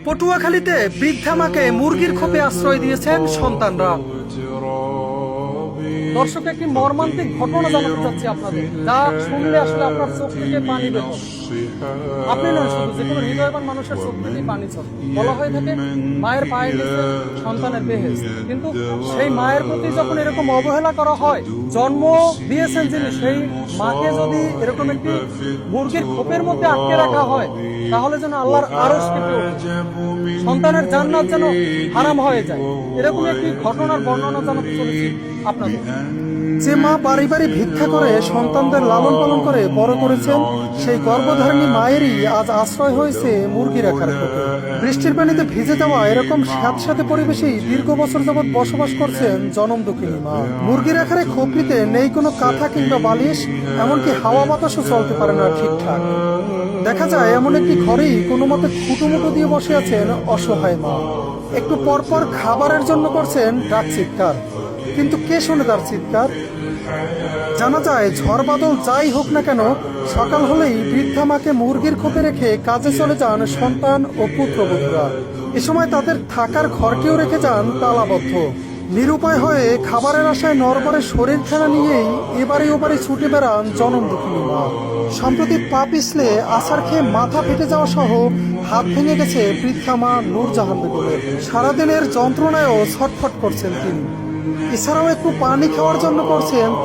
পটুয়াখালীতে বৃদ্ধা মাকে মুরগির খোপে আশ্রয় দিয়েছেন সন্তানরা। দর্শক, একটি মর্মান্তিক ঘটনা জানাতে চাচ্ছি আপনাদের, যা শুনলে আসলে আপনার চোখ থেকে পানি বের হবে। আপনি নয়, শুধু যে কোনো হৃদয়বান মানুষের চোখ থেকেই পানি চলে। বলা হয়ে থাকে মায়ের পায়ের নিচে সন্তানের বেহেশত, কিন্তু সেই মায়ের প্রতি যখন এরকম অবহেলা করা হয়, জন্ম দিয়েছেন যিনি, সেই মাকে যদি এরকম একটি মুরগির খোপের মধ্যে আটকে রাখা হয়, তাহলে যেন আল্লাহর আরশ কেঁপে ওঠে, সন্তানের জান্নাত যেন হারাম হয়ে যায়। এরকম একটি ঘটনার বর্ণনা জানাতে চলেছি আপনাদের। যে মা বাড়ি বাড়ি ভিক্ষা করে সন্তানদের লালন পালন করে বড় করেছেন, সেই গর্ভধারিণী মায়েরই আজ আশ্রয় হয়েছে মুরগি রাখার খোপে। বৃষ্টির পানিতে ভিজে যাওয়া এরকম স্যাঁতস্যাঁতে পরিবেশেই দীর্ঘ বছর যাবৎ বসবাস করছেন জনম দুঃখিনী মা। মুরগি রাখার এই খোপটিতে নেই কোনো কাঁথা কিংবা বালিশ, এমনকি হাওয়া বাতাসও চলতে পারে না ঠিকঠাক। দেখা যায় এমন একটি ঘরেই কোনো মতে খুঁটোমুটো দিয়ে বসে আছেন অসহায় মা। একটু পরপর খাবারের জন্য করছেন ডাক চিৎকার, কিন্তু কে শোনে তার চিৎকার? জানা যায় ঝড় বাদল যাই হোক না কেন, সকাল হলেই বৃদ্ধা মাকে মুরগির খোপে রেখে কাজে চলে যান সন্তান ও পুত্রবধূরা। এ সময় তাদের থাকার ঘরটিও রেখে যান তালাবদ্ধ। নিরুপায় হয়ে খাবারের আশায় নরবরে শরীরখানা নিয়েই এবারে ওবারে ছুটে বেড়ান জনম দুঃখিনী মা। সম্প্রতি পা পিছলে আছাড় খেয়ে মাথা ফেটে যাওয়া সহ হাত ভেঙে গেছে বৃদ্ধা মা নূরজাহান বেগমের। সারাদিনের যন্ত্রণায়ও ছটফট করছেন তিনি। এছাড়াও একটু পানি খাওয়ার জন্য করছেন